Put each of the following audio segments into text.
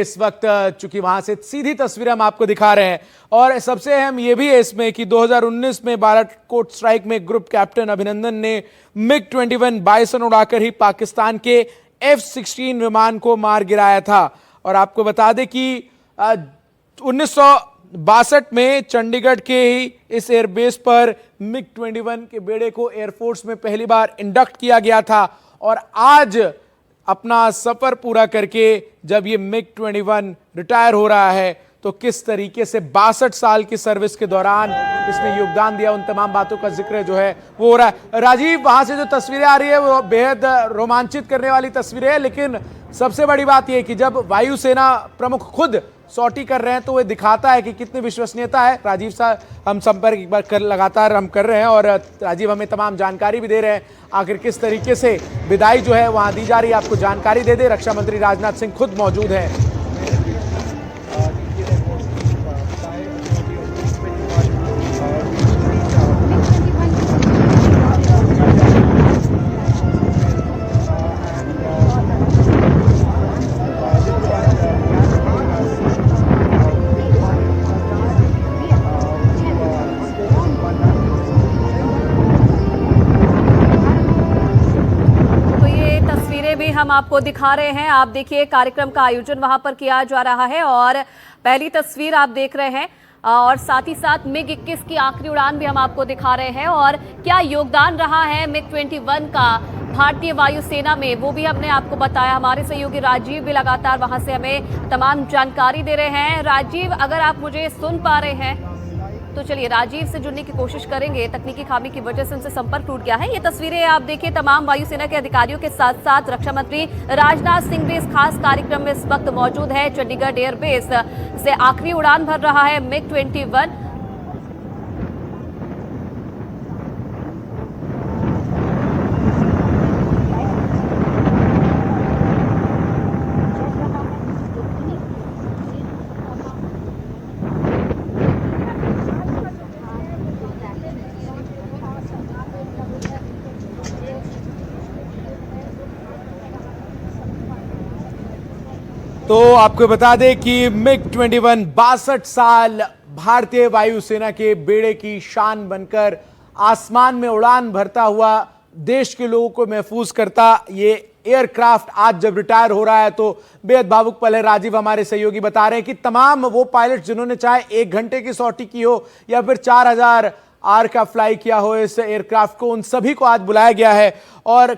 इस वक्त चूंकि वहां से सीधी तस्वीरें हम आपको दिखा रहे हैं और सबसे अहम यह भी है इसमें कि 2019 में बालाकोट स्ट्राइक में ग्रुप कैप्टन अभिनंदन ने MiG-21 बाइसन उड़ाकर ही पाकिस्तान के F-16 विमान को मार गिराया था। और आपको बता दें कि 1962 में चंडीगढ़ के ही इस एयरबेस पर MiG-21 के बेड़े को एयरफोर्स में पहली बार इंडक्ट किया गया था और आज अपना सफर पूरा करके जब ये MiG-21 रिटायर हो रहा है तो किस तरीके से 62 साल की सर्विस के दौरान इसने योगदान दिया, उन तमाम बातों का जिक्र जो है वो हो रहा है। राजीव, वहां से जो तस्वीरें आ रही है वो बेहद रोमांचित करने वाली तस्वीरें हैं, लेकिन सबसे बड़ी बात यह कि जब वायुसेना प्रमुख खुद सॉर्टी कर रहे हैं तो वो दिखाता है कि कितनी विश्वसनीयता है। राजीव साहब, हम संपर्क एक बार लगातार हम कर रहे हैं और राजीव हमें तमाम जानकारी भी दे रहे हैं आखिर किस तरीके से विदाई जो है वहां दी जा रही है। आपको जानकारी दे दे, रक्षा मंत्री राजनाथ सिंह खुद मौजूद हैं। हम आपको दिखा रहे हैं। आप देखिए कार्यक्रम का आयोजन वहां पर किया जा रहा है और पहली तस्वीर आप देख रहे हैं और साथ ही साथ MiG-21 की आखिरी उड़ान भी हम आपको दिखा रहे हैं और क्या योगदान रहा है MiG-21 का भारतीय वायुसेना में वो भी हमने आपको बताया। हमारे सहयोगी राजीव भी लगातार वहां से हमें तमाम जानकारी दे रहे हैं। राजीव, अगर आप मुझे सुन पा रहे हैं तो चलिए राजीव से जुड़ने की कोशिश करेंगे। तकनीकी खामी की वजह से उनसे संपर्क टूट गया है। ये तस्वीरें आप देखिए, तमाम वायुसेना के अधिकारियों के साथ साथ रक्षा मंत्री राजनाथ सिंह भी इस खास कार्यक्रम में इस वक्त मौजूद है। चंडीगढ़ एयरबेस से आखिरी उड़ान भर रहा है MiG-21। तो आपको बता दें कि MiG-21 62 साल भारतीय वायुसेना के बेड़े की शान बनकर आसमान में उड़ान भरता हुआ देश के लोगों को महफूज करता ये एयरक्राफ्ट आज जब रिटायर हो रहा है तो बेहद भावुक पल है। राजीव, हमारे सहयोगी बता रहे हैं कि तमाम वो पायलट जिन्होंने चाहे 1 घंटे की सॉर्टी की हो या फिर 4000 आवर का फ्लाई किया हो इस एयरक्राफ्ट को, उन सभी को आज बुलाया गया है। और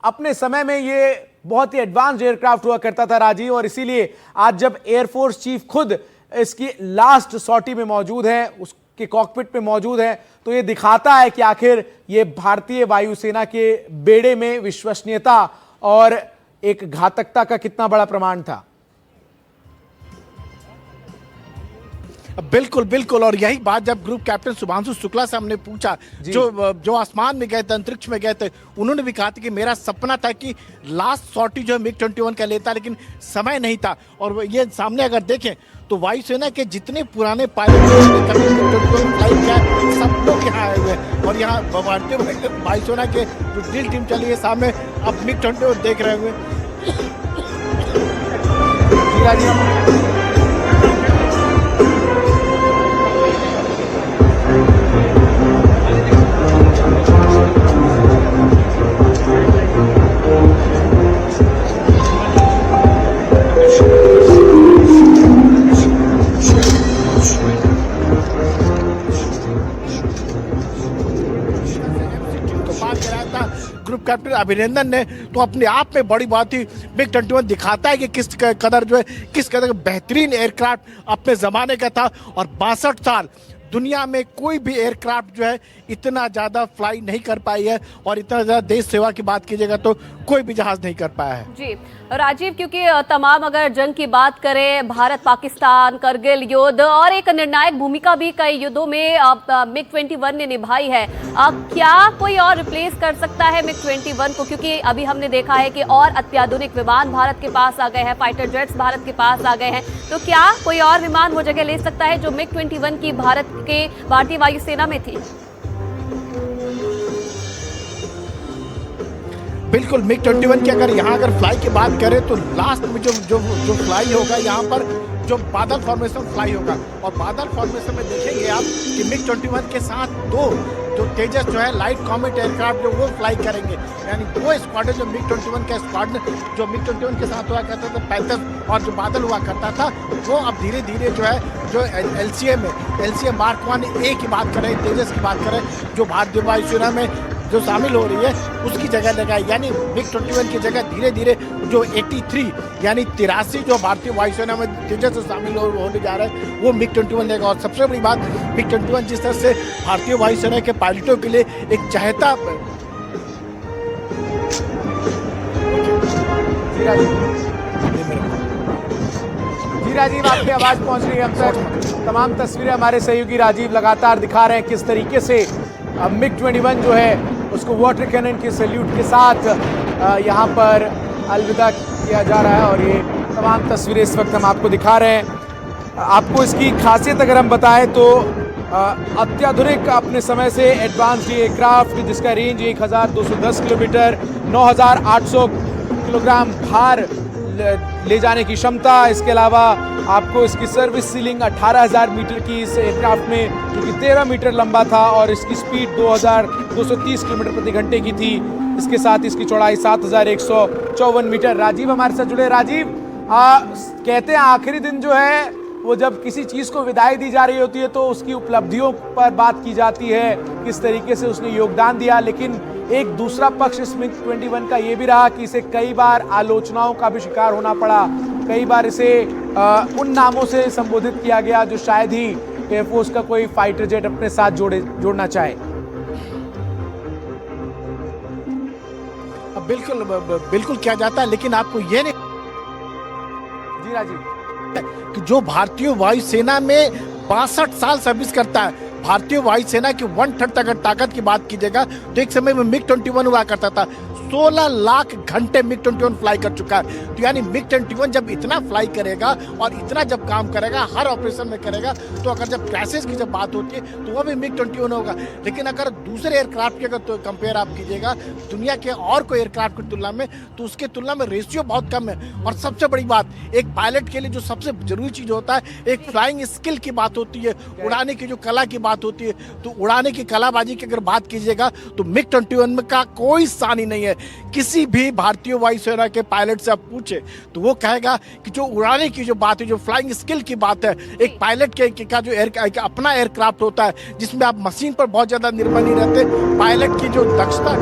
अपने समय में ये बहुत ही एडवांस एयरक्राफ्ट हुआ करता था राजीव, और इसीलिए आज जब एयरफोर्स चीफ खुद इसकी लास्ट सॉर्टी में मौजूद है, उसके कॉकपिट में मौजूद है, तो ये दिखाता है कि आखिर ये भारतीय वायुसेना के बेड़े में विश्वसनीयता और एक घातकता का कितना बड़ा प्रमाण था। बिल्कुल बिल्कुल, और यही बात जब ग्रुप कैप्टन शुभांशु शुक्ला से हमने पूछा, जो आसमान में गए थे, अंतरिक्ष में गए थे, उन्होंने भी कहा था कि मेरा सपना था कि लास्ट सॉर्टी जो है MiG-21 का लेता, लेकिन समय नहीं था। और ये सामने अगर देखें तो वायुसेना के जितने पुराने पायलट कभी MiG-21 फ्लाई किया सब लोग यहाँ आए हुए हैं और यहाँ भारतीय वायुसेना के जो ड्रिल टीम चली है सामने अब MiG-21 देख रहे हुए। ग्रुप कैप्टन अभिनंदन ने तो अपने आप में बड़ी बात ही MiG-21 दिखाता है कि किस कदर बेहतरीन एयरक्राफ्ट अपने ज़माने का था। और 62 साल दुनिया में कोई भी एयरक्राफ्ट जो है इतना ज़्यादा फ्लाई नहीं कर पाई है और इतना ज़्यादा देश सेवा की बात कीजिएगा तो कोई भी जहाज़ नहीं कर पाया है। जी राजीव, क्योंकि तमाम अगर जंग की बात करें, भारत पाकिस्तान करगिल युद्ध और एक निर्णायक भूमिका भी कई युद्धों में MiG-21 ने निभाई है। क्या कोई और रिप्लेस कर सकता है MiG-21 को? क्योंकि अभी हमने देखा है कि और अत्याधुनिक विमान भारत के पास आ गए हैं, फाइटर जेट्स भारत के पास आ गए हैं, तो क्या कोई और विमान वो जगह ले सकता है जो MiG-21 की भारतीय वायुसेना में थी? बिल्कुल मिग 21 की अगर यहाँ अगर फ्लाई की बात करें तो लास्ट में जो फ्लाई होगा यहाँ पर जो बादल फॉर्मेशन फ्लाई होगा, और बादल फॉर्मेशन में देखेंगे आप कि मिग 21 के साथ दो जो तेजस जो है लाइट कॉमेट एयरक्राफ्ट जो वो फ्लाई करेंगे, यानी वो स्क्वाड्रन जो मिग 21 का स्क्वाड्रन जो मिग 21 के साथ हुआ करता था पैंथर और जो बादल हुआ करता था, वो अब धीरे धीरे जो है जो एलसीए मार्क 1A की बात करें, तेजस की बात करें, जो भारतीय वायुसेना में जो शामिल हो रही है उसकी जगह लगाई, यानी मिग 21 की जगह धीरे धीरे जो 83 यानी 83 जो भारतीय वायुसेना में तेजस से शामिल होने जा रहा है वो मिग 21 लेगा। और सबसे बड़ी बात मिग 21 जिस तरह से भारतीय वायुसेना के पायलटों के लिए एक चाहता जी राजीव, आपकी आवाज पहुंच रही है हम तक। तमाम तस्वीरें हमारे सहयोगी राजीव लगातार दिखा रहे हैं किस तरीके से मिग 21 जो है उसको वाटर कैनन के सैल्यूट के साथ यहाँ पर अलविदा किया जा रहा है, और ये तमाम तस्वीरें इस वक्त हम आपको दिखा रहे हैं। आपको इसकी खासियत अगर हम बताएं तो अत्याधुनिक अपने समय से एडवांस्ड एयरक्राफ्ट जिसका रेंज 1210 किलोमीटर, 9800 किलोग्राम भार ले जाने की क्षमता, इसके अलावा आपको इसकी सर्विस सीलिंग 18,000 मीटर की इस एयरक्राफ्ट में जो कि 13 मीटर लंबा था, और इसकी स्पीड 2230 किलोमीटर प्रति घंटे की थी। इसके साथ इसकी चौड़ाई 7154 मीटर। राजीव हमारे साथ जुड़े। राजीव, कहते हैं आखिरी दिन जो है वो जब किसी चीज को विदाई दी जा रही होती है तो उसकी उपलब्धियों पर बात की जाती है, किस तरीके से उसने योगदान दिया, लेकिन एक दूसरा पक्ष इस मिग 21 का ये भी रहा कि इसे कई बार आलोचनाओं का भी शिकार होना पड़ा, कई बार इसे उन नामों से संबोधित किया गया जो शायद ही एयरफोर्स का कोई फाइटर जेट अपने साथ जोड़ना चाहे। बिल्कुल किया जाता है, लेकिन आपको ये नहीं जी राजीव कि जो भारतीय वायुसेना में 62 साल सर्विस करता है, भारतीय वायुसेना की 1/3 अगर ताकत की बात कीजिएगा तो एक समय में मिग 21 हुआ करता था, 16 लाख घंटे मिग 21 फ्लाई कर चुका है। तो यानी मिग 21 जब इतना फ्लाई करेगा और इतना जब काम करेगा, हर ऑपरेशन में करेगा, तो अगर जब क्रैशेस की जब बात होती है तो वह भी मिग 21 होगा। लेकिन अगर दूसरे एयरक्राफ्ट की अगर तो कंपेयर आप कीजिएगा दुनिया के और कोई एयरक्राफ्ट की तुलना में, तो उसके तुलना में रेशियो बहुत कम है। और सबसे बड़ी बात, एक पायलट के लिए जो सबसे जरूरी चीज होता है, एक फ्लाइंग स्किल की बात होती है, उड़ाने की जो कला की बात होती है, तो उड़ाने की कलाबाजी की अगर बात कीजिएगा तो मिग 21 का कोई सानी नहीं है। किसी भी भारतीय वायुसेना के पायलट से आप पूछे तो वो कहेगा कि जो उड़ाने की जो बात है, जो फ्लाइंग स्किल की बात है, एक पायलट के का जो अपना एयरक्राफ्ट होता है जिसमें आप मशीन पर बहुत ज्यादा निर्भर नहीं रहते, पायलट की जो दक्षता